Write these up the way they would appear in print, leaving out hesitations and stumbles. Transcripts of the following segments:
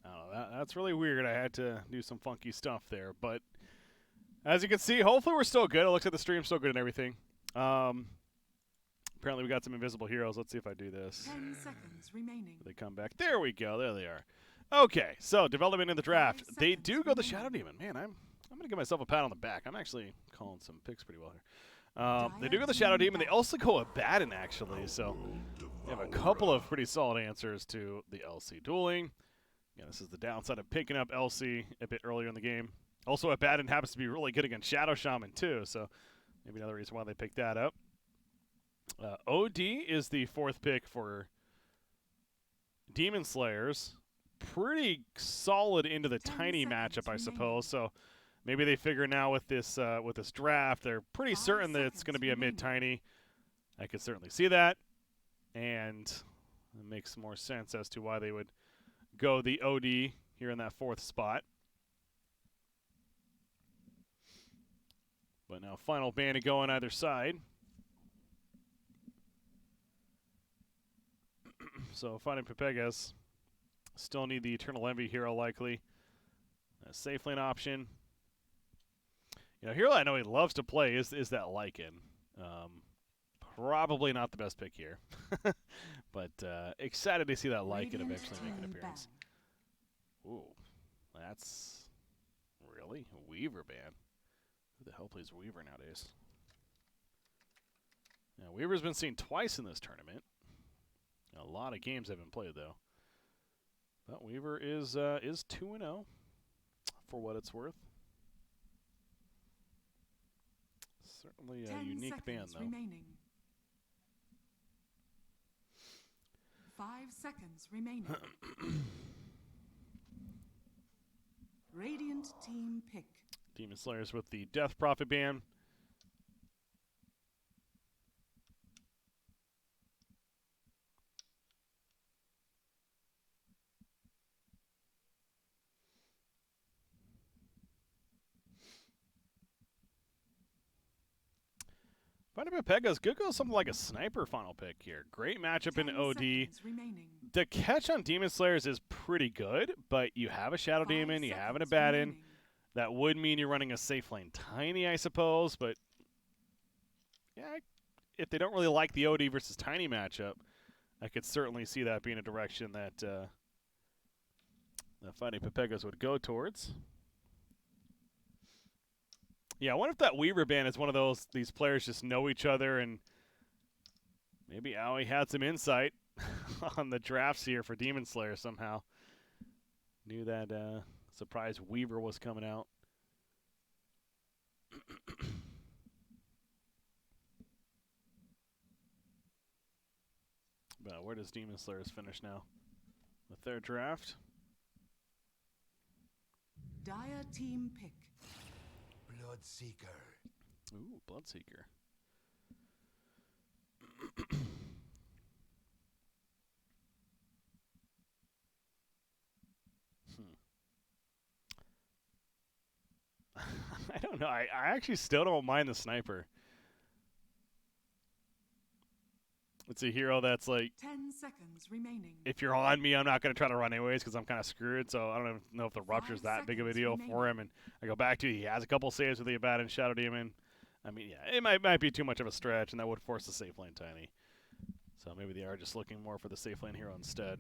I don't know, that's really weird. I had to do some funky stuff there. But as you can see, hopefully we're still good. It looks like the stream's still good and everything. Apparently we got some invisible heroes. Let's see if I do this. 10 seconds remaining. They come back. There we go. There they are. Okay, so development in the draft. They do go the Shadow Demon. Man, I'm going to give myself a pat on the back. I'm actually calling some picks pretty well here. They do go the Shadow Demon. They also go Abaddon, actually. So they have a couple of pretty solid answers to the LC dueling. Yeah, this is the downside of picking up LC a bit earlier in the game. Also, Abaddon happens to be really good against Shadow Shaman, too. So maybe another reason why they picked that up. OD is the 4th pick for Demon Slayers. Pretty solid into the tiny matchup, I suppose. So maybe they figure now with this draft, they're pretty certain that it's going to be a mid-tiny. I could certainly see that. And it makes more sense as to why they would go the OD here in that 4th spot. But now final ban to go on either side. So fighting Pepegas. Still need the Eternal Envy hero likely. A safe lane option. You know, hero I know he loves to play is that Lycan. Probably not the best pick here. But excited to see that Lycan eventually make an appearance. Ooh, that's really a Weaver ban. Who the hell plays Weaver nowadays? Yeah, Weaver's been seen twice in this tournament. A lot of games have been played though. But Weaver is 2-0 for what it's worth. Certainly a unique band though. Remaining. 5 seconds remaining. Radiant team pick. Demon Slayers with the Death Prophet ban. Fighting Pepegas could go something like a sniper final pick here. Great matchup in OD. The catch on Demon Slayers is pretty good, but you have a Shadow Demon, you have an Abaddon. That would mean you're running a safe lane Tiny, I suppose, but yeah, if they don't really like the OD versus Tiny matchup, I could certainly see that being a direction that Fighting Pepegas would go towards. Yeah, I wonder if that Weaver ban is one of these players just know each other, and maybe Aoi had some insight on the drafts here for Demon Slayer somehow. Knew that surprise Weaver was coming out. But where does Demon Slayers finish now with their draft? Dire team pick. Bloodseeker. Ooh, Bloodseeker. I don't know. I actually still don't mind the sniper. It's a hero that's like, 10 seconds remaining. If you're on me, I'm not going to try to run anyways because I'm kind of screwed. So I don't even know if the rupture's that big of a deal for him. And I go back to he has a couple saves with the Abaddon Shadow Demon. I mean, yeah, it might be too much of a stretch, and that would force the safe lane Tiny. So maybe they are just looking more for the safe lane hero instead.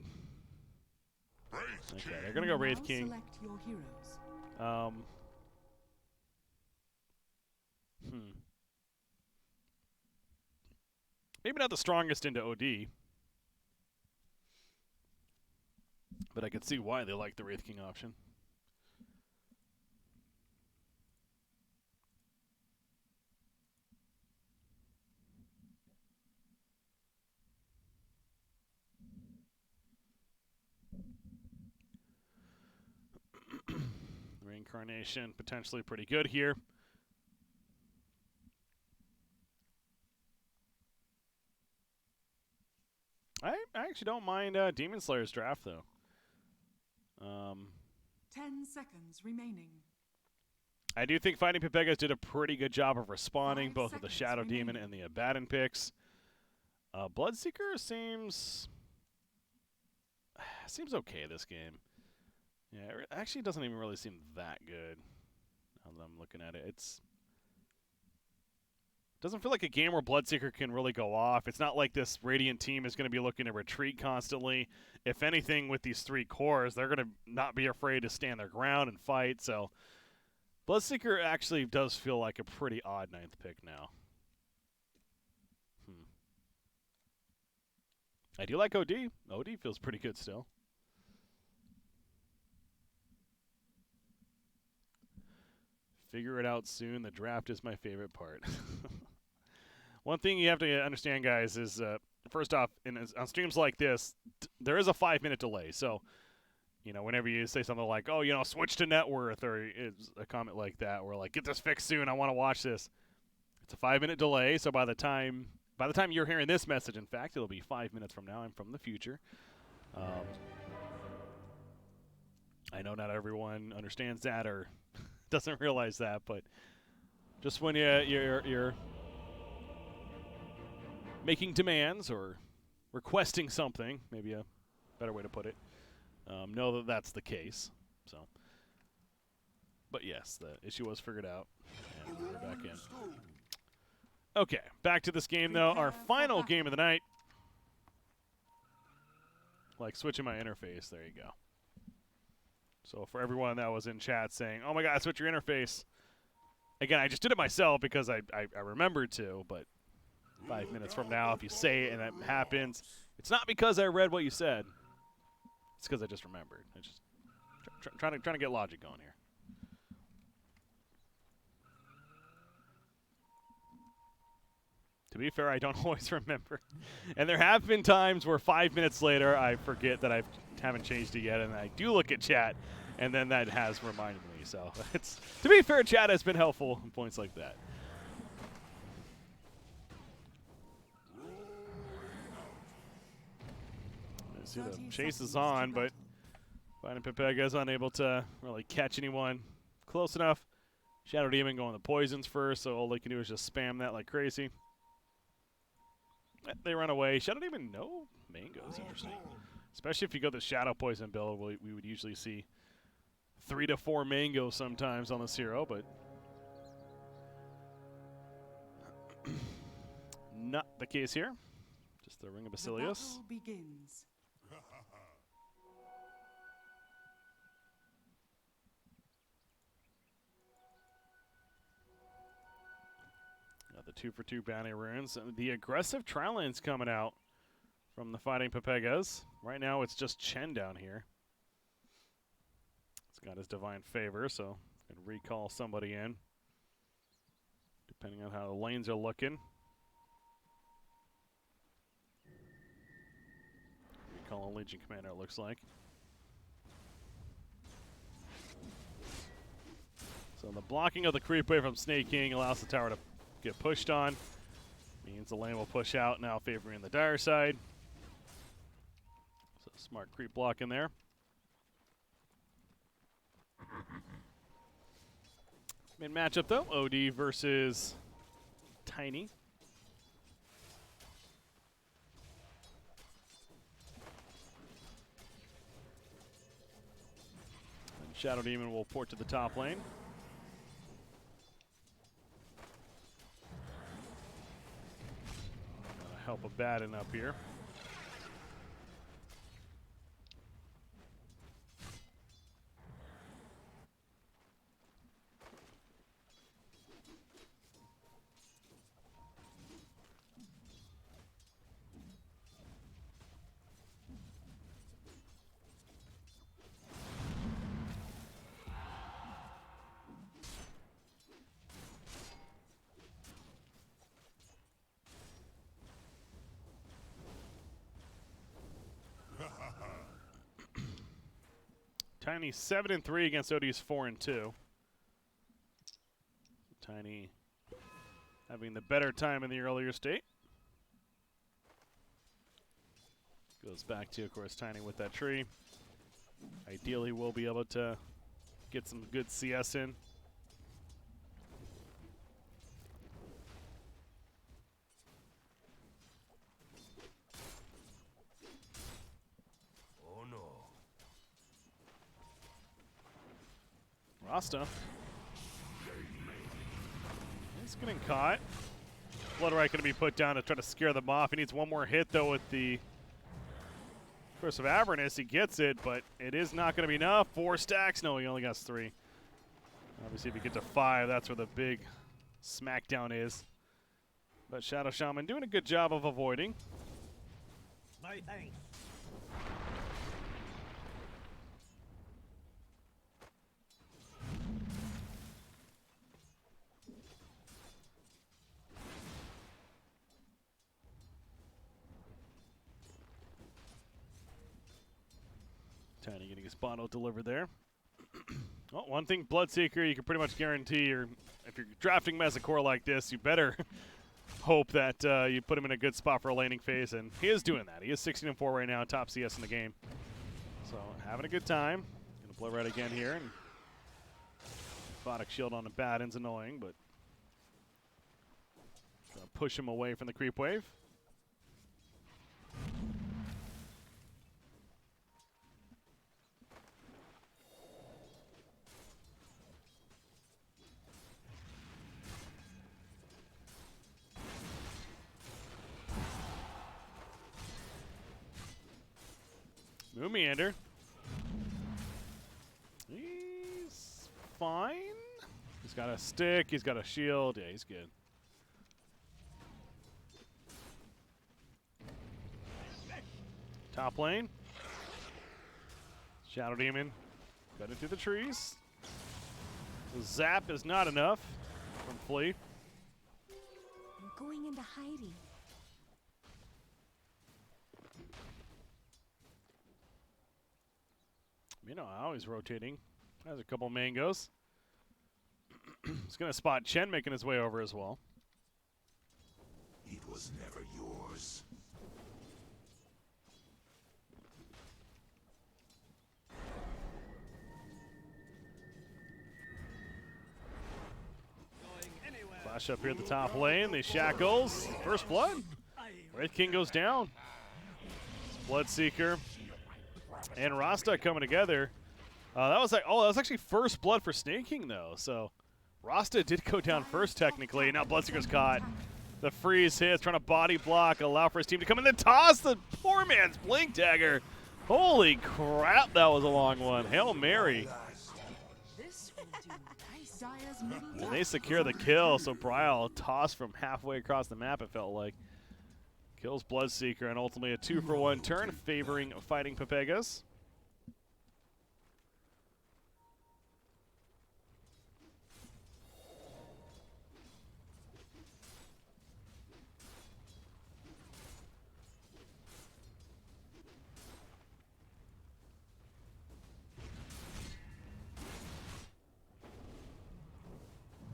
Okay, they're going to go Wraith King. Select your heroes. Maybe not the strongest into OD. But I can see why they like the Wraith King option. Reincarnation, potentially pretty good here. I actually don't mind Demon Slayer's draft, though. 10 seconds remaining. I do think Fighting Pepegas did a pretty good job of responding, both with the Shadow Demon and the Abaddon picks. Bloodseeker seems... seems okay this game. Yeah, it actually doesn't even really seem that good. Now that I'm looking at it, doesn't feel like a game where Bloodseeker can really go off. It's not like this Radiant team is going to be looking to retreat constantly. If anything, with these 3 cores, they're going to not be afraid to stand their ground and fight. So Bloodseeker actually does feel like a pretty odd 9th pick now. I do like OD. OD feels pretty good still. Figure it out soon. The draft is my favorite part. One thing you have to understand, guys, is first off, on streams like this, there is a 5-minute delay. So, you know, whenever you say something like, "Oh, you know, switch to net worth," or it's a comment like that, or like, "Get this fixed soon. I want to watch this." It's a 5-minute delay. So by the time you're hearing this message, in fact, it'll be 5 minutes from now. I'm from the future. I know not everyone understands that or doesn't realize that, but just when you're making demands or requesting something, maybe a better way to put it, know that that's the case. So, but yes, the issue was figured out, and we're back in. Okay, back to this game though. Our final game of the night. Like switching my interface. There you go. So for everyone that was in chat saying, "Oh my God, switch your interface." Again, I just did it myself because I remembered to, but 5 minutes from now, if you say it and it happens, it's not because I read what you said. It's because I just remembered. I just trying to get logic going here. To be fair, I don't always remember. And there have been times where 5 minutes later, I forget that I haven't changed it yet, and I do look at chat, and then that has reminded me. So, to be fair, chat has been helpful in points like that. I see the chase is on, but finding Pepegas unable to really catch anyone close enough. Shadow Demon going the poisons first, so all they can do is just spam that like crazy. They run away. Shadow Demon, no mangoes. Interesting. Especially if you go the Shadow Poison build, we would usually see 3 to 4 mangoes sometimes on this hero, but not the case here. Just the Ring of Basilius. The battle begins. The 2-for-2 bounty runes. The aggressive trial lane's coming out from the fighting Pepegas. Right now it's just Chen down here. He's got his divine favor, so can recall somebody in, depending on how the lanes are looking. Recall a Legion Commander, it looks like. So the blocking of the creep wave from Snake King allows the tower to get pushed on. Means the lane will push out now, favoring the dire side. So smart creep block in there. Main matchup though, OD versus Tiny. And Shadow Demon will port to the top lane. Help a Batten up here. Tiny 7-3 against OD's 4-2. Tiny having the better time in the earlier state. Goes back to, of course, Tiny with that tree. Ideally, we'll be able to get some good CS in. Oh no. Rasta. He's getting caught. Bloodright going to be put down to try to scare them off. He needs one more hit, though, with the Curse of Avernus. He gets it, but it is not going to be enough. 4 stacks. No, he only got 3. Obviously, if you get to 5, that's where the big smackdown is. But Shadow Shaman doing a good job of avoiding. My thanks. Tiny getting his bottle delivered there. Well, one thing, Bloodseeker, you can pretty much guarantee, if you're drafting him as a core like this, you better hope that you put him in a good spot for a laning phase, and he is doing that. He is 16-4 right now, top CS in the game. So having a good time. Gonna blow right again here, and Photic shield on the Baton's annoying, but gonna push him away from the creep wave. Moomeander. He's fine. He's got a stick. He's got a shield. Yeah, he's good. Top lane. Shadow Demon. Got it through the trees. The zap is not enough from Flea. I'm going into hiding. You know how he's rotating. Has a couple mangoes. He's going to spot Chen making his way over as well. It was never yours. Flash up here at the top lane. The shackles. First blood. Wraith King goes down. Bloodseeker and Rasta coming together. That was actually first blood for Snake King though. So Rasta did go down first technically. Now Bloodseeker's caught. The freeze hits, trying to body block, allow for his team to come in and toss the poor man's Blink Dagger. Holy crap, that was a long one. Hail Mary. This will do nice. Dire's middle And tower they secure the kill, so Bryal tossed from halfway across the map, it felt like. Kills Bloodseeker, and ultimately a 2-for-1 turn favoring fighting Pepegas.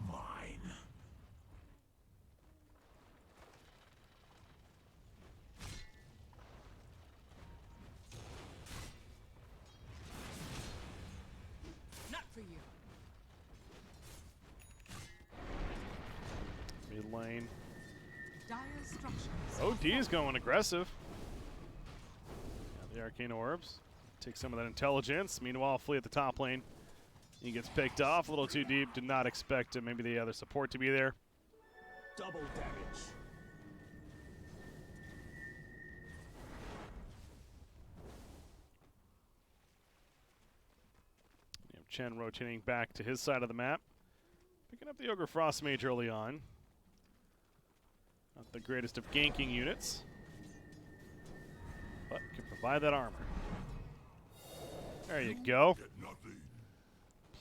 Mine. not for you. Mid lane. Dire's structures. OD is going aggressive. Yeah, the Arcane Orbs. Take some of that intelligence. Meanwhile, Flea at the top lane. He gets picked off a little too deep. Did not expect maybe the other support to be there. Double damage. You have Chen rotating back to his side of the map. Picking up the Ogre Frost Mage early on. Not the greatest of ganking units, but can provide that armor. There you go. Get nothing.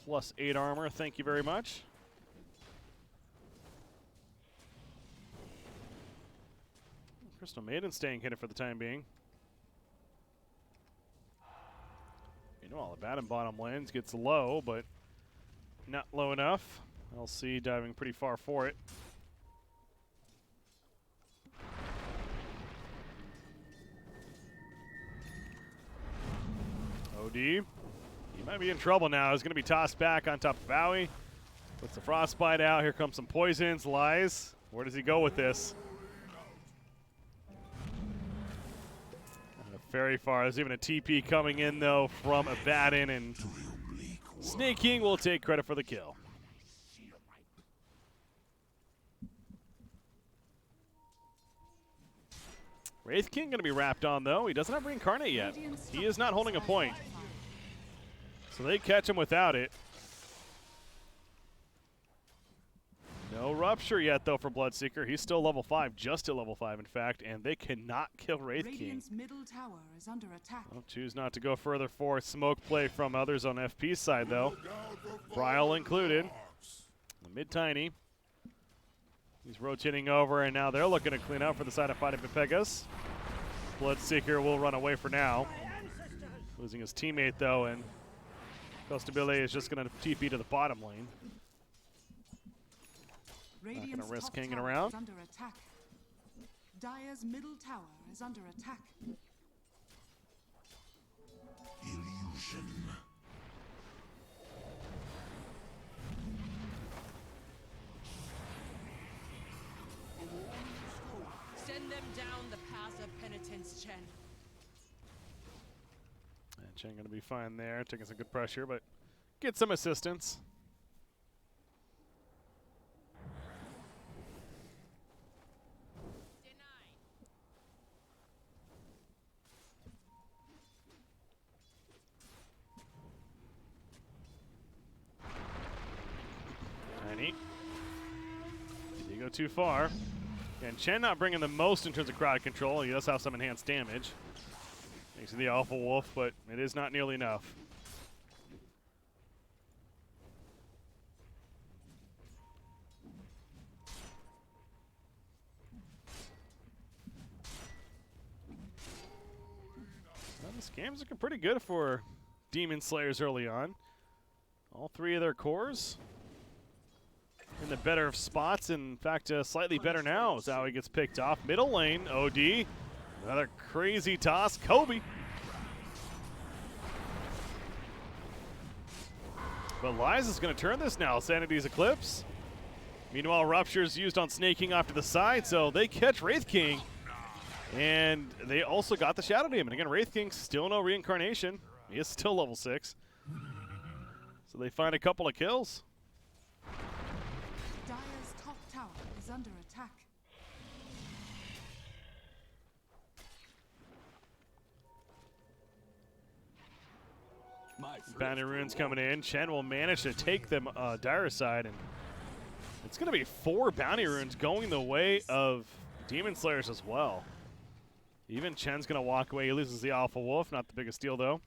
Plus 8 armor, thank you very much. Crystal Maiden staying hidden for the time being. Meanwhile, the Baton bottom lanes gets low, but not low enough. LC diving pretty far for it. OD. He might be in trouble now. He's going to be tossed back on top of Bowie. Puts the Frostbite out. Here comes some poisons. Lies. Where does he go with this? Very far. There's even a TP coming in, though, from Abaddon, and Snake King will take credit for the kill. Wraith King going to be wrapped on, though. He doesn't have Reincarnate yet. He is not holding a point. So they catch him without it. No Rupture yet, though, for Bloodseeker. He's still level 5, just at level 5, in fact, and they cannot kill Wraith King. Radiant's middle tower is under attack. Well, choose not to go further for smoke play from others on FP's side, though. Bryle included. The mid-tiny. He's rotating over, and now they're looking to clean up for the side of fighting Pepegas. Bloodseeker will run away for now. Losing his teammate, though, and Costabile is just going to TP to the bottom lane. Radiant's Not gonna risk top hanging tower around. is under attack. Dire's middle tower is under attack. Illusion. Send them down the path of penitence, Chen. And Chen going to be fine there, taking some good pressure, but get some assistance. Tiny. Did he go too far? And Chen not bringing the most in terms of crowd control. He does have some enhanced damage. Thanks to the Alpha Wolf, but it is not nearly enough. Well, this game's looking pretty good for Demon Slayers early on. All three of their cores in the better of spots. In fact, slightly better now as Zowie gets picked off. Middle lane, OD. Another crazy toss. Kobe. But Liza's going to turn this now. Sanity's Eclipse. Meanwhile, Rupture's used on Snake King off to the side, so they catch Wraith King. And they also got the Shadow Demon. Again, Wraith King still no reincarnation. He is still level 6. So they find a couple of kills. Dire's top tower is under attack. Bounty Runes coming in. Chen will manage to take them Dire side, and it's going to be 4 Bounty Runes going the way of Demon Slayers as well. Even Chen's going to walk away. He loses the Alpha Wolf. Not the biggest deal, though.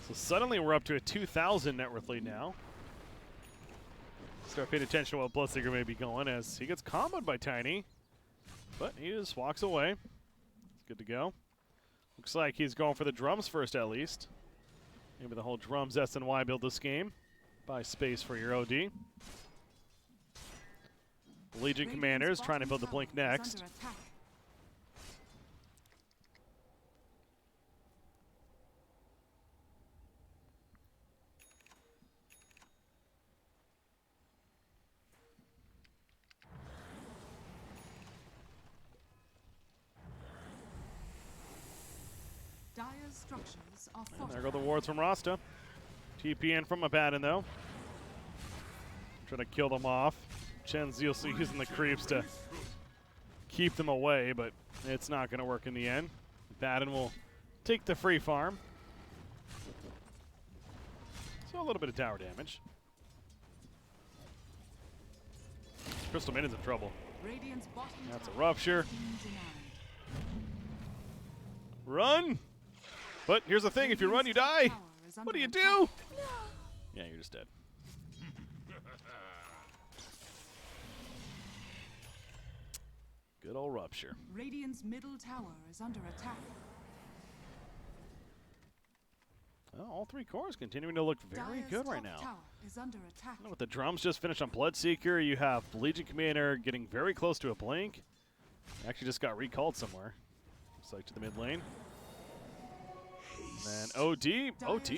So suddenly we're up to a 2,000 net worth lead now. Start paying attention to what Bloodseeker may be going as he gets comboed by Tiny. But he just walks away. It's good to go. Looks like he's going for the drums first at least. Maybe the whole drums S&Y build this game. Buy space for your OD. Legion Commanders trying to build the Blink next. Dire's structures are And there go the wards from Rasta. TP in from Abaddon though. Trying to kill them off. Chen's also using the creeps to keep them away, but it's not going to work in the end. Abaddon will take the free farm. So a little bit of tower damage. Crystal Maiden's in trouble. Radiant's bottom That's a tower Rupture. has been denied. Run! But here's the thing, if you run, you die. Tower is What do under you attack. do? Yeah, you're just dead. Good old Rupture. Radiant's middle tower is under attack. Well, all 3 cores continuing to look very Dire's good right top now. tower is under attack. With the drums just finished on Bloodseeker, you have Legion Commander getting very close to a blink. Actually just got recalled somewhere. Looks like to the mid lane. And then OD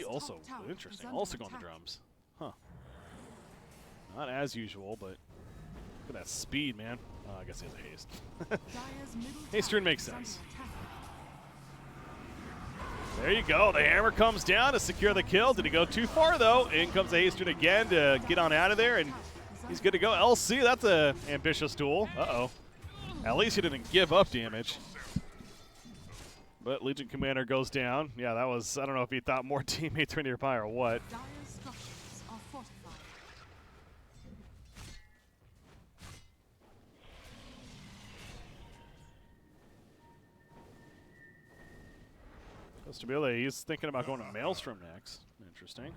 also top tower interesting. is under Also going to attack. drums. Huh. Not as usual, but look at that speed, man. I guess he has a haste. Dire's middle Haste tower rune makes is under sense. attack. There you go. The hammer comes down to secure the kill. Did he go too far, though? In comes the Hastern again to get on out of there, and he's good to go. LC, that's a ambitious duel. Uh-oh. At least he didn't give up damage. But Legion Commander goes down. Yeah, that was, I don't know if he thought more teammates were nearby or what. Dire's structures are fortified. Stabile, he's thinking about going to Maelstrom next. Interesting.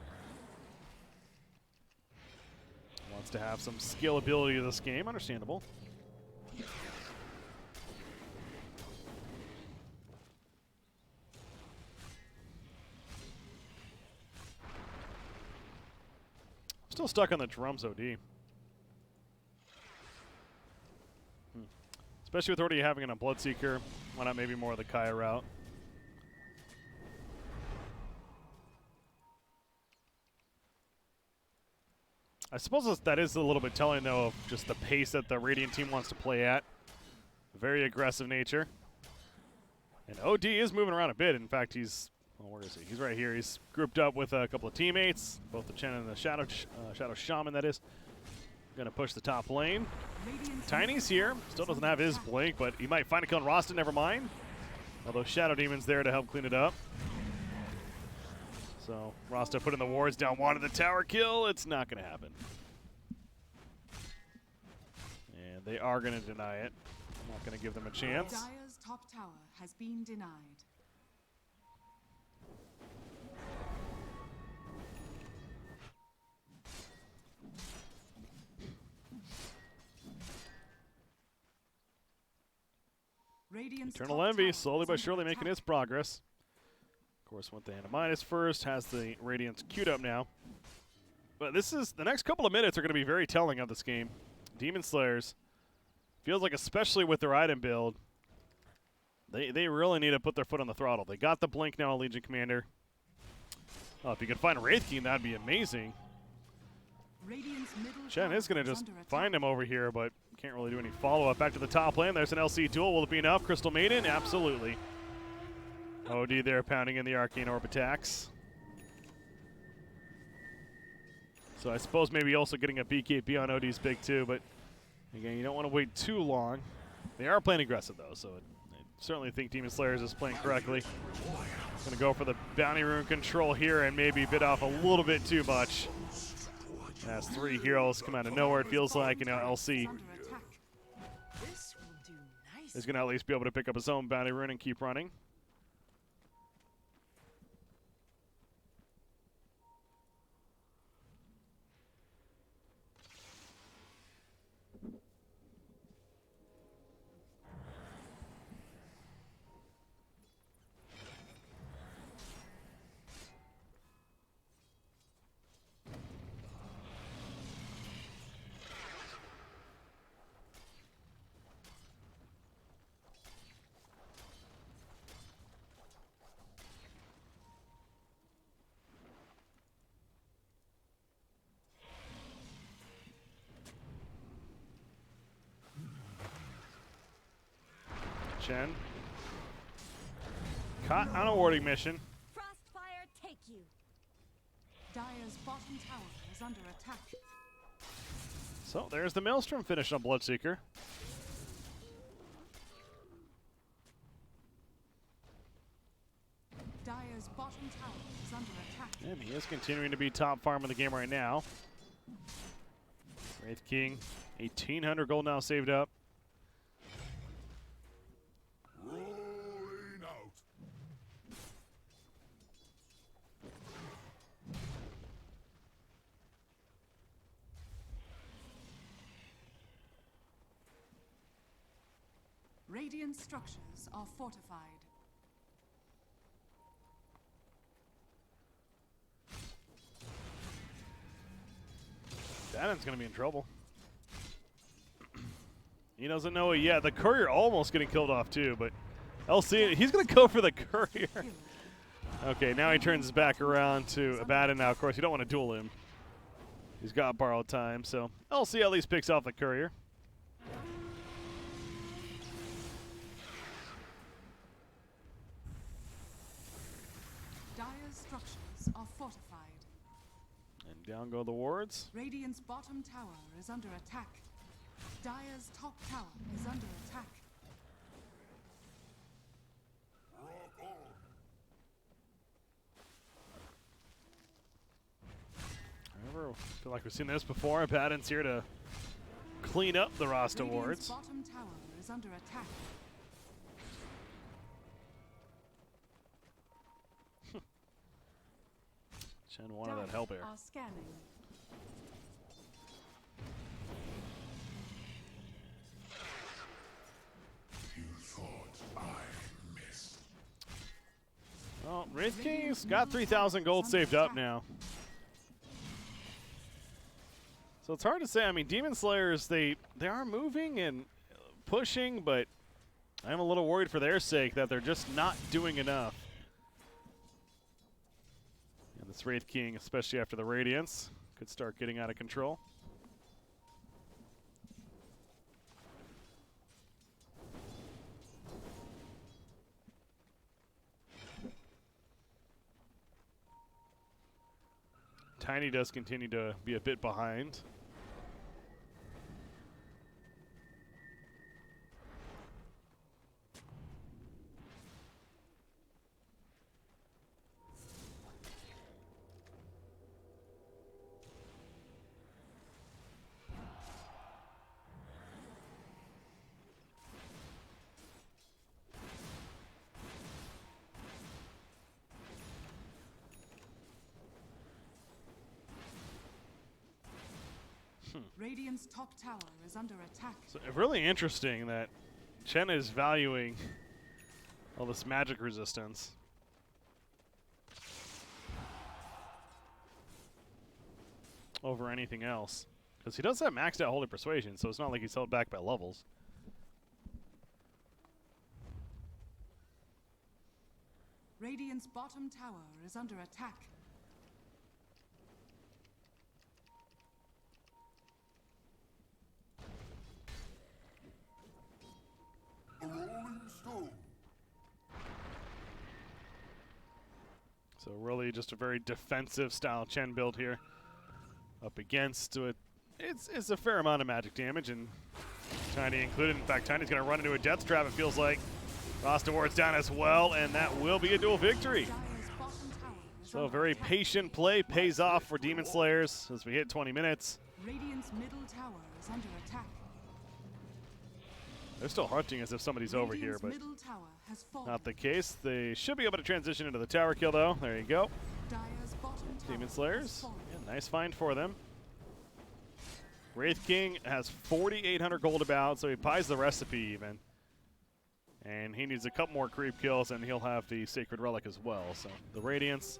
Wants to have some skill ability to this game. Understandable. Still stuck on the drums, OD. Especially with already having a Bloodseeker. Why not maybe more of the Kaya route? I suppose that is a little bit telling, though, of just the pace that the Radiant team wants to play at. Very aggressive nature. And OD is moving around a bit. In fact, he's, well, where is he? He's right here. He's grouped up with a couple of teammates, both the Chen and the Shadow Shaman, that is. Going to push the top lane. Tiny's here. Still doesn't have his blink, but he might find a kill on Rasta, never mind. Although Shadow Demon's there to help clean it up. So Rasta putting the wards down, wanted the tower kill. It's not going to happen. And they are going to deny it. Not going to give them a chance. Dire's top tower has been denied. Radiant's Eternal top Envy tower slowly is but under surely making attack. its progress. Of course, went the Animatus first, has the Radiance queued up now. But this is, the next couple of minutes are going to be very telling of this game. Demon Slayers, feels like especially with their item build, they really need to put their foot on the throttle. They got the blink now on Legion Commander. Oh, if you could find Wraith King, that'd be amazing. Radiant's middle Chen tower is going to just under attack. find him over here, but can't really do any follow-up. Back to the top lane. There's an LC duel. Will it be enough? Crystal Maiden? Absolutely. OD there pounding in the Arcane Orb attacks. So I suppose maybe also getting a BKB on OD's big too, but again, you don't want to wait too long. They are playing aggressive though, so I certainly think Demon Slayers is playing correctly. Going to go for the Bounty Rune control here and maybe bit off a little bit too much. As 3 heroes come out of nowhere, it feels like, you know, LC Under attack. This will do nice. is going to at least be able to pick up his own Bounty Rune and keep running. Chen. Caught on a warding mission. Frostfire take you. Dire's bottom tower is under attack. So there's the Maelstrom finish on Bloodseeker. Dire's bottom tower is under attack. And he is continuing to be top farm in the game right now. Wraith King, 1,800 gold now saved up. Rolling out. Radiant structures are fortified. Danon's going to be in trouble. He doesn't know it yet. The courier almost getting killed off too, but LC, he's going to go for the courier. Okay, now he turns his back around to Abaddon now. Of course, you don't want to duel him. He's got borrowed time, so LC at least picks off the courier. Dire's structures are fortified. And down go the wards. Radiant's bottom tower is under attack. Dire's top tower is under attack. However, I feel like we've seen this before. Paddon's here to clean up the Rasta Radiant's wards. bottom tower is under attack. Chen wanted that help here. Are scanning. You thought I missed. Well, Wraith King's got 3,000 gold saved up now. So it's hard to say. I mean, Demon Slayers, they are moving and pushing, but I'm a little worried for their sake that they're just not doing enough. And this Wraith King, especially after the Radiance, could start getting out of control. Tiny does continue to be a bit behind. Radiant's top tower is under attack. So really interesting that Chen is valuing all this magic resistance. Over anything else. Because he does have maxed out Holy Persuasion, so it's not like he's held back by levels. Radiant's bottom tower is under attack. A rolling stone. So really just a very defensive style Chen build here. Up against it. It's a fair amount of magic damage, and Tiny included. In fact, Tiny's going to run into a death trap, it feels like. Rasta ward's down as well, and that will be a dual victory. Dire's bottom tower is So a under very attack. patient play pays off for Demon Slayers as we hit 20 minutes. Radiant's middle tower is under attack. They're still hunting as if somebody's over here, Radiant's but middle tower has fallen. not the case. They should be able to transition into the tower kill, though. There you go. Dire's bottom tower Demon has Slayers. fallen. Yeah, nice find for them. Wraith King has 4,800 gold about, so he buys the recipe even. And he needs a couple more creep kills, and he'll have the Sacred Relic as well. So the Radiance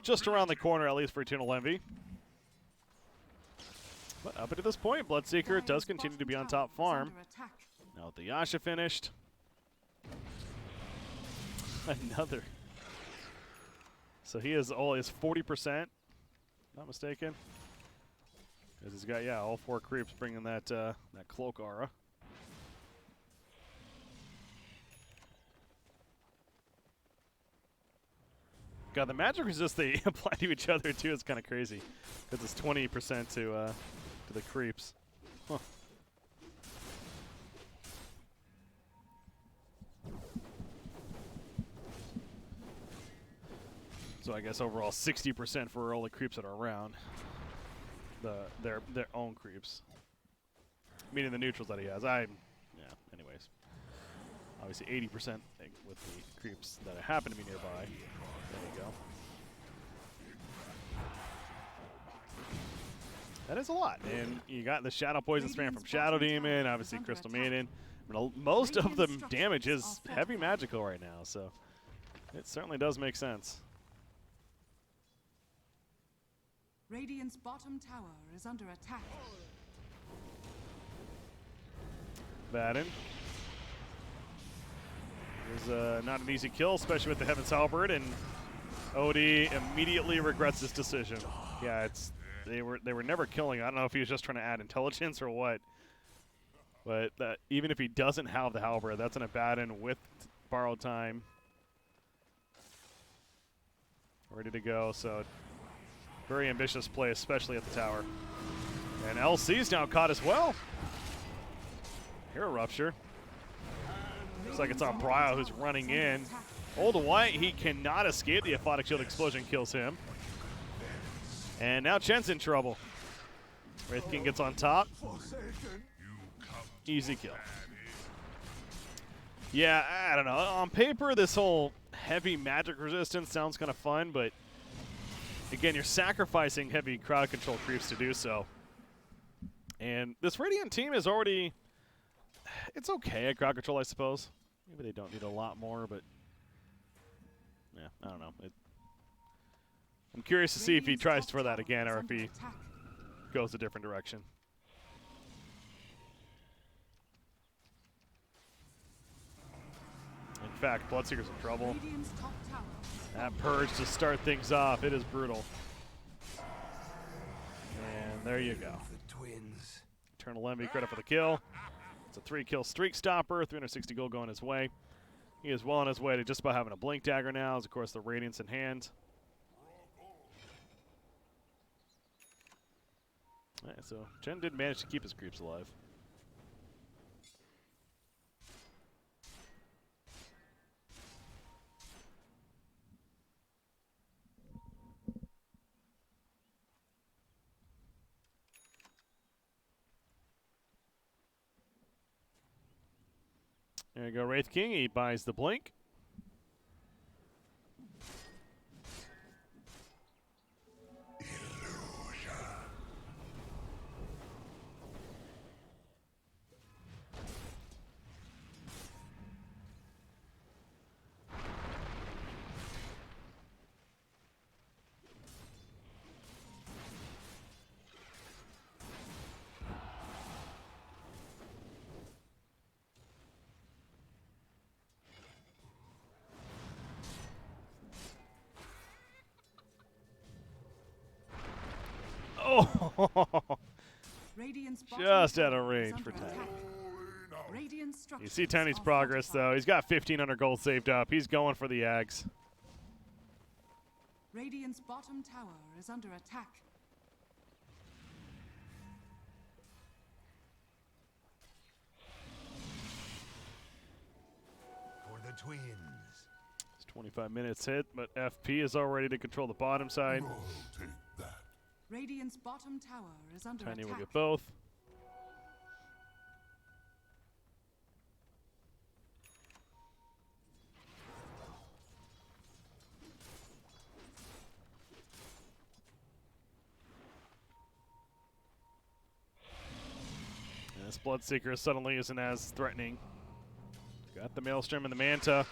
just around the corner, at least for Eternal Envy. But up until this point, Bloodseeker does Dire's continue to bottom be on tower top is farm. under attack. Now with the Yasha finished. Another. So he is all is 40%, not mistaken. Because he's got, yeah, all 4 creeps bringing that that cloak aura. God, the magic resist they apply to each other too is kind of crazy. Because it's 20% to the creeps. Huh. So I guess overall 60% for all the creeps that are around. Their own creeps. Meaning the neutrals that he has. Yeah, anyways. Obviously 80% with the creeps that happen to be nearby. There you go. That is a lot. And you got the Shadow Poison spam from Shadow Demon, obviously Crystal Maiden. Most of the damage is heavy magical right now, so it certainly does make sense. Radiant's bottom tower is under attack. Baden. It was not an easy kill, especially with the Heaven's Halberd, and Odie immediately regrets his decision. Yeah, they were never killing. I don't know if he was just trying to add intelligence or what. But even if he doesn't have the Halberd, that's an Abaddon with borrowed time. ready to go. So very ambitious play, especially at the tower. And LC's now caught as well. Hero Rupture. Looks like it's on Brio who's running in. Old White, he cannot escape. The Aphotic Shield Explosion kills him. And now Chen's in trouble. Wraith King gets on top. Easy kill. Yeah, I don't know. On paper, this whole heavy magic resistance sounds kind of fun, but again, you're sacrificing heavy crowd control creeps to do so. And this Radiant team is already... It's okay at crowd control, I suppose. Maybe they don't need a lot more, but... Yeah, I don't know. I'm curious to see if he tries for that again or if he goes a different direction. In fact, Bloodseeker's in trouble. That purge to start things off, it is brutal. And there you go. Eternal Envy, credit for the kill. It's a 3-kill streak stopper, 360 gold going his way. He is well on his way to just about having a Blink Dagger now, as of course the Radiance in hand. Alright, so Chen did manage to keep his creeps alive. There you go, Wraith King. He buys the Blink. Oh, just out of range for Tiny. You see Tiny's progress, though. He's got 1,500 gold saved up. He's going for the Ags. Radiant's bottom tower is under attack. For the twins. It's 25 minutes hit, but FP is all ready to control the bottom side. I'll take that. Radiant's bottom tower is under Tiny will attack. get both. And this Bloodseeker suddenly isn't as threatening. Got the Maelstrom and the Manta.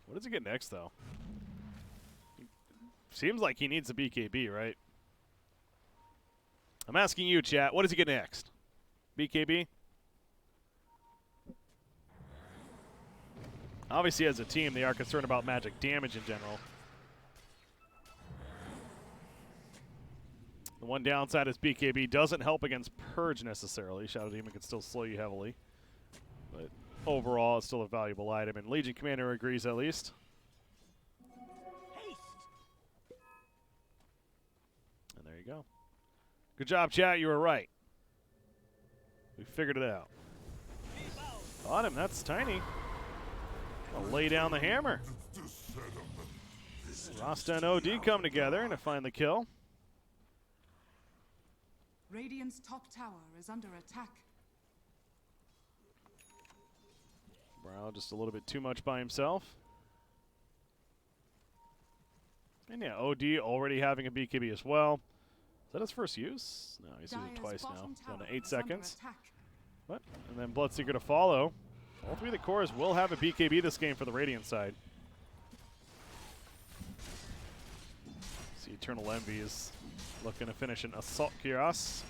What does he get next, though? Seems like he needs a BKB, right? I'm asking you, chat. What does he get next? BKB? Obviously, as a team, they are concerned about magic damage in general. The one downside is BKB doesn't help against Purge necessarily. Shadow Demon can still slow you heavily. But overall, it's still a valuable item, and Legion Commander agrees at least. And there you go. Good job, chat. You were right. We figured it out. On him. That's Tiny. I'll lay down the hammer. Rasta and OD come together to find the kill. Radiant's top tower is under attack. Brow just a little bit too much by himself. And yeah, OD already having a BKB as well. Is that his first use? No, he's used it twice now. Down to 8 seconds. But, and then Bloodseeker to follow. All three of the cores will have a BKB this game for the Radiant side. See, Eternal Envy is looking to finish an Assault Cuirass.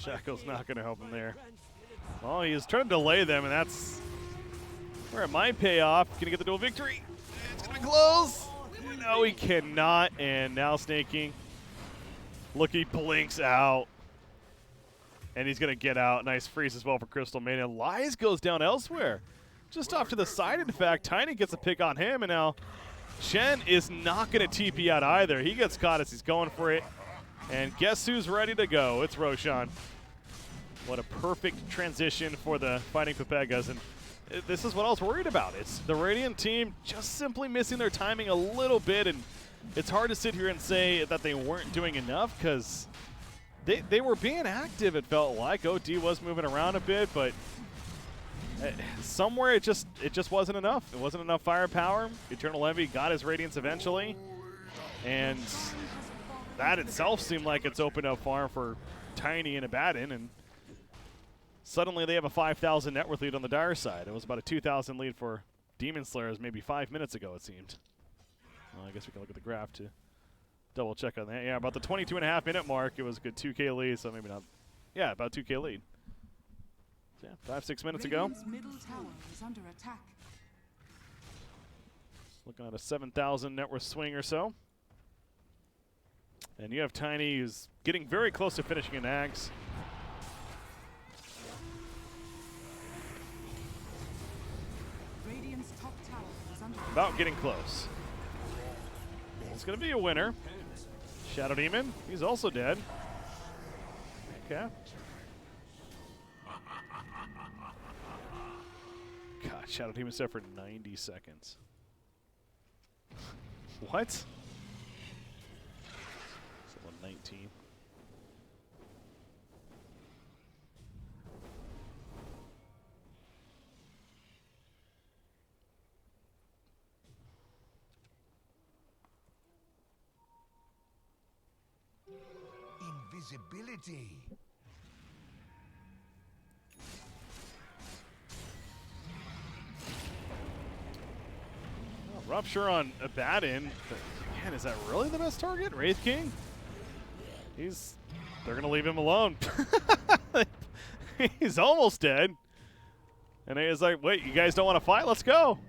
Shackle's not going to help him there. Well, he is trying to delay them, and that's where it might pay off. Can he get the dual victory? It's going to be close. No, he cannot. And now Snaking. Look, he blinks out. And he's going to get out. Nice freeze as well for Crystal Mania. Lies goes down elsewhere. Just off to the side, in fact. Tiny gets a pick on him, and now Chen is not going to TP out either. He gets caught as he's going for it. And guess who's ready to go? It's Roshan. What a perfect transition for the Fighting Pepegas. And this is what I was worried about. It's the Radiant team just simply missing their timing a little bit. And it's hard to sit here and say that they weren't doing enough because they were being active, it felt like. OD was moving around a bit, but somewhere it just wasn't enough. It wasn't enough firepower. Eternal Envy got his Radiance eventually. And that itself seemed like it's opened up farm for Tiny and Abaddon, and suddenly they have a 5,000 net worth lead on the Dire side. It was about a 2,000 lead for Demon Slayers maybe 5 minutes ago, it seemed. Well, I guess we can look at the graph to double check on that. Yeah, about the 22.5 minute mark, it was a good 2K lead, so maybe not. Yeah, about 2K lead. So yeah, 5-6 minutes ago. Radiant's middle tower is under attack. Looking at a 7,000 net worth swing or so. And you have Tiny, who's getting very close to finishing an Axe. Radiant's top tower is under About getting close. It's going to be a winner. Shadow Demon, he's also dead. Okay. God, Shadow Demon set for 90 seconds. What? 19. Invisibility. Rupture on Abaddon. Man, is that really the best target? Wraith King? They're going to leave him alone. He's almost dead. And he's like, wait, you guys don't want to fight? Let's go.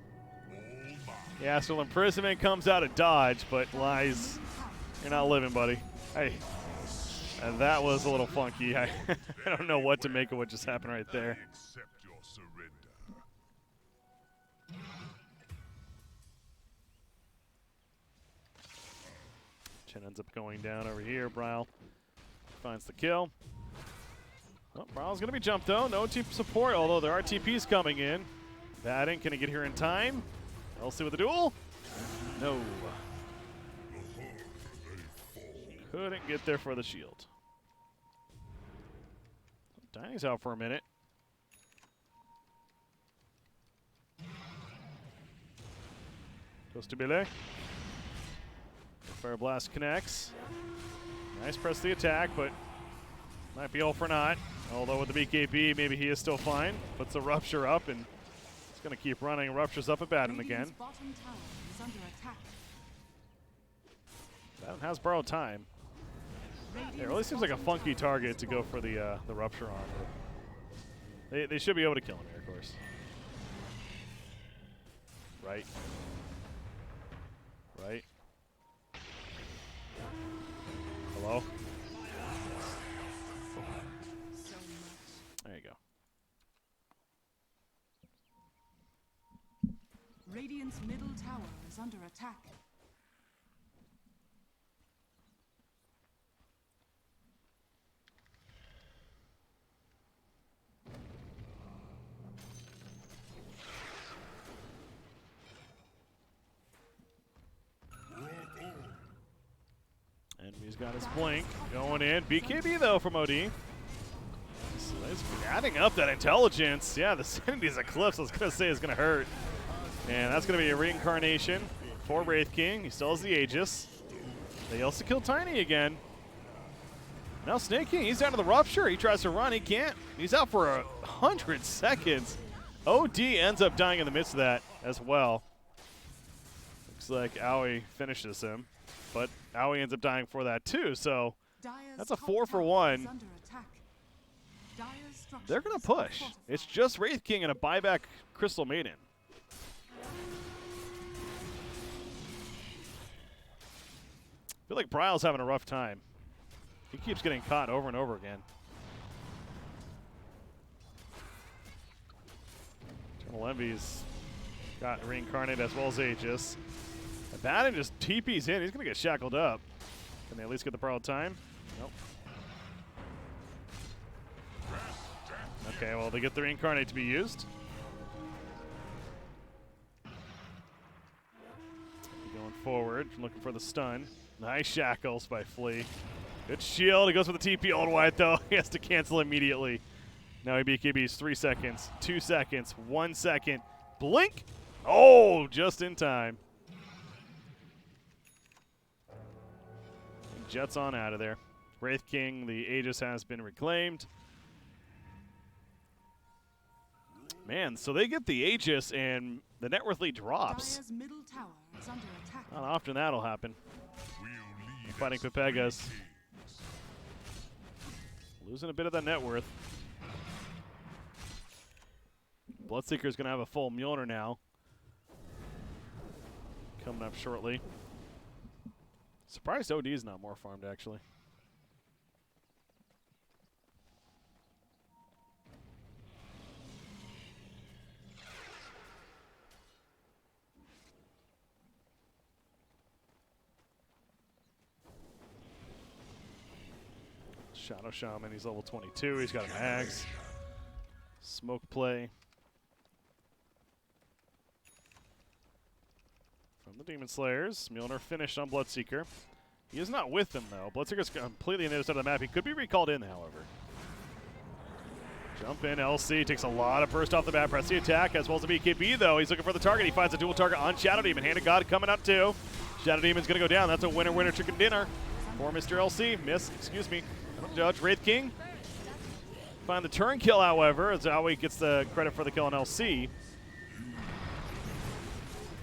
The Astral Imprisonment comes out of dodge, but Lies, you're not living, buddy. Hey, and that was a little funky. I don't know what to make of what just happened right there. Accept your surrender. Chen ends up going down over here. Bryle finds the kill. Oh, Bryle's going to be jumped, though. No TP support, although there are TPs coming in. Batting, can he get here in time? LC with the duel? No. Couldn't get there for the shield. Tiny's out for a minute. Goes to Billy. Fire Blast connects. Nice press the attack, but might be all for naught. Although with the BKB, maybe he is still fine. Puts the Rupture up, and it's going to keep running. Ruptures up Abaddon again. bottom tower is under attack. Abaddon has borrowed time. It really seems like a funky target to go for the Rupture on. But they should be able to kill him here, of course. Right. Right. Hello? There you go. Radiant's middle tower is under attack. Envy's got his blink going in. BKB though from OD. So he's adding up that intelligence. Yeah, the Sanity's Eclipse I was going to say is going to hurt. And that's going to be a reincarnation for Wraith King. He still has the Aegis. They also kill Tiny again. Now Snake King, he's down to the Rupture. He tries to run, he can't. He's out for 100 seconds. OD ends up dying in the midst of that as well. Looks like Aoi finishes him. But Aoi ends up dying for that too, so Dire's that's a top 4 for tower 1. is under attack. they're going to push. It's just Wraith King and a buyback Crystal Maiden. I feel like Bryle's having a rough time. He keeps getting caught over and over again. Eternal Envy's got Reincarnate as well as Aegis. Abaddon just TP's in. He's going to get shackled up. Can they at least get the borrowed time? Nope. Okay, well, they get the Reincarnate to be used. Going forward, looking for the stun. Nice shackles by Flea. Good shield. He goes for the TP old white, though. He has to cancel immediately. Now BKB's 3 seconds, 2 seconds, 1 second. Blink! Oh, just in time. And Jets on out of there. Wraith King, the Aegis has been reclaimed. Man, so they get the Aegis and the net worth lead drops. Dire's middle tower is under attack. Not often that'll happen. Fighting Pepegas. Losing a bit of that net worth. Bloodseeker's going to have a full Mjolnir now. Coming up shortly. Surprised OD's not more farmed, actually. Shadow Shaman, he's level 22. He's got an axe. Smoke play. From the Demon Slayers. Mjolnir finished on Bloodseeker. He is not with them, though. Bloodseeker's completely on the other side of the map. He could be recalled in, however. Jump in. LC takes a lot of burst off the bat. Press the attack, as well as the BKB, though. He's looking for the target. He finds a dual target on Shadow Demon. Hand of God coming up, too. Shadow Demon's going to go down. That's a winner, chicken dinner for Mr. LC. Excuse me. Judge Wraith King. Find the turn kill, however, as Aoi gets the credit for the kill on LC.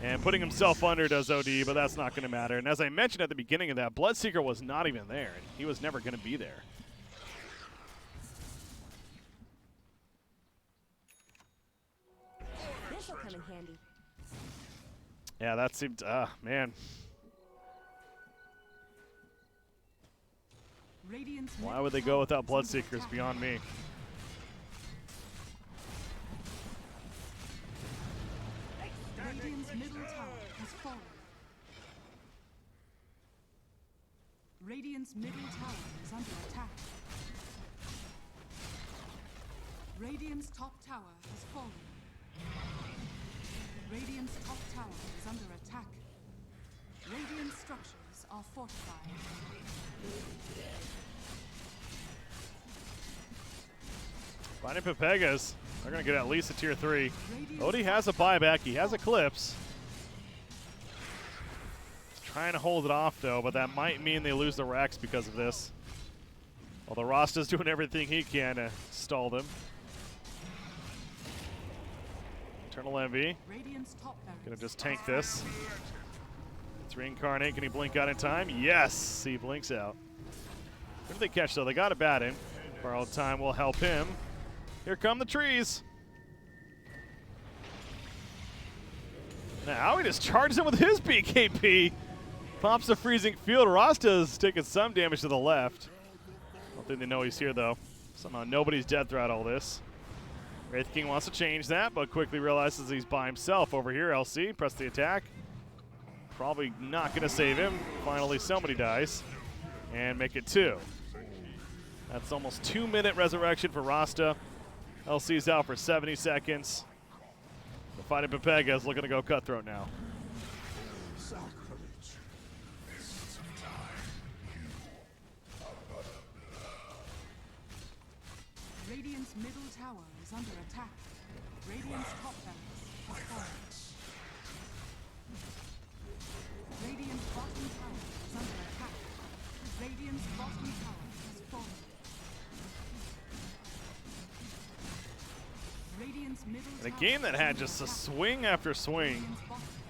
And putting himself under does OD, but that's not going to matter. And as I mentioned at the beginning of that, Bloodseeker was not even there. He was never going to be there. This'll come in handy. Yeah, that seemed, man. Why would they go without Bloodseekers beyond me? Radiant's middle tower has fallen. Radiant's middle tower is under attack. Radiant's top tower has fallen. Radiant's top tower is under attack. Radiant structures are fortified. Finding Pepegas. They're going to get at least a tier 3. Odie has a buyback. He has Eclipse. He's trying to hold it off, though, but that might mean they lose the Rex because of this. Although Rasta's doing everything he can to stall them. Eternal Envy. Going to just tank this. It's Reincarnate. Can he blink out in time? Yes! He blinks out. Who did they catch, though? They got Abaddon. Borrowed time will help him. Here come the trees. Now he just charges him with his BKB. Pops a freezing field. Rasta's taking some damage to the left. Don't think they know he's here, though. Somehow nobody's dead throughout all this. Wraith King wants to change that, but quickly realizes he's by himself over here. LC, press the attack. Probably not going to save him. Finally, somebody dies. And make it 2. That's almost 2-minute resurrection for Rasta. LC's out for 70 seconds. The fighting Pepegas looking to go cutthroat now. Radiant's middle tower is under attack. Radiant's top barracks has fallen. Radiant's bottom tower is under attack. Radiant's bottom tower has fallen. Radiant's middle In a game that had just a swing after swing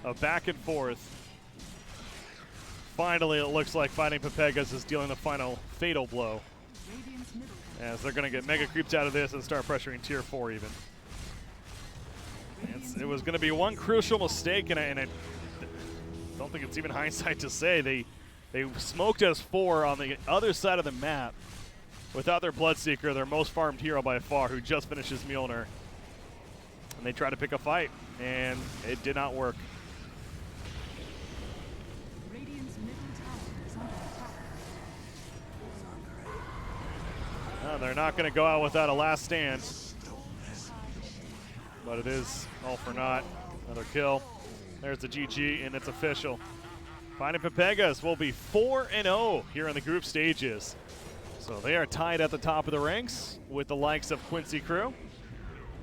of back and forth, finally it looks like fighting Pepegas is dealing the final fatal blow. Radiant's middle tower. As they're going to get mega creeps out of this and start pressuring tier 4 even. It was going to be one crucial mistake, and I don't think it's even hindsight to say they smoked us 4 on the other side of the map without their Bloodseeker, their most farmed hero by far, who just finishes Mjolnir. And they tried to pick a fight, and it did not work. Radiant's middle tower is under attack. They're not going to go out without a last stand. But it is all for naught. Another kill. There's the GG, and it's official. Fighting Pepegas will be 4-0 here in the group stages. So they are tied at the top of the ranks with the likes of Quincy Crew.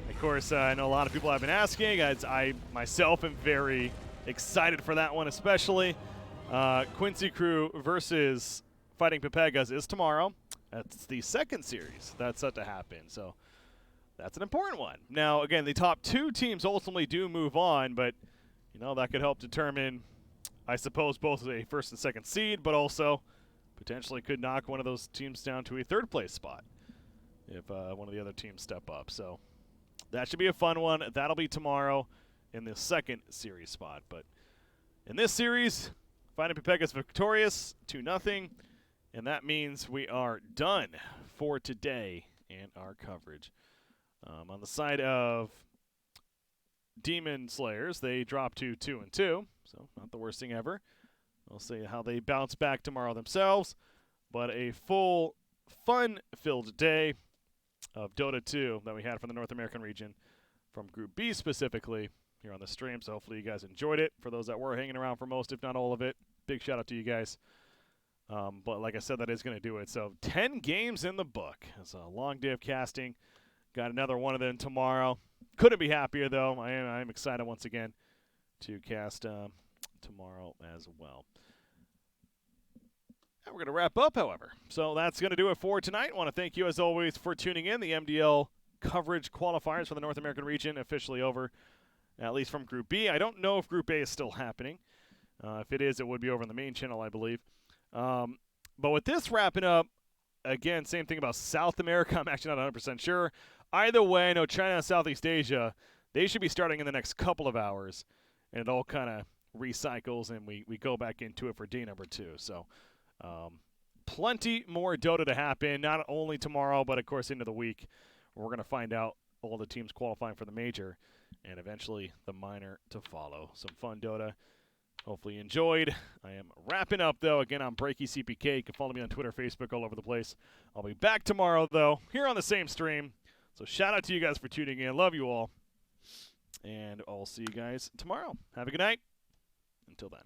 Of course, I know a lot of people have been asking. I myself am very excited for that one, especially. Quincy Crew versus Fighting Pepegas is tomorrow. That's the second series that's set to happen. So that's an important one. Now, again, the top 2 teams ultimately do move on, but you know that could help determine, I suppose, both a first and second seed, but also potentially could knock one of those teams down to a third place spot if one of the other teams step up. So that should be a fun one. That'll be tomorrow in the second series spot. But in this series, Fighting Pepegas victorious 2-0, and that means we are done for today and our coverage. On the side of Demon Slayers, they dropped to 2-2, so not the worst thing ever. We'll see how they bounce back tomorrow themselves, but a full, fun-filled day of Dota 2 that we had from the North American region, from Group B specifically, here on the stream. So hopefully you guys enjoyed it. For those that were hanging around for most, if not all of it, big shout out to you guys. But like I said, that is going to do it. So 10 games in the book. It's a long day of casting. Got another one of them tomorrow. Couldn't be happier, though. I am excited once again to cast tomorrow as well. And we're going to wrap up, however. So that's going to do it for tonight. I want to thank you, as always, for tuning in. The MDL coverage qualifiers for the North American region officially over, at least from Group B. I don't know if Group A is still happening. If it is, it would be over on the main channel, I believe. But with this wrapping up, again, same thing about South America. I'm actually not 100% sure. Either way, I know China and Southeast Asia, they should be starting in the next couple of hours. And it all kind of recycles, and we go back into it for day number 2. So plenty more Dota to happen, not only tomorrow, but, of course, into the week. We're going to find out all the teams qualifying for the major and eventually the minor to follow. Some fun Dota. Hopefully you enjoyed. I am wrapping up, though. Again, I'm Breaky CPK. You can follow me on Twitter, Facebook, all over the place. I'll be back tomorrow, though, here on the same stream. So shout out to you guys for tuning in. Love you all. And I'll see you guys tomorrow. Have a good night. Until then.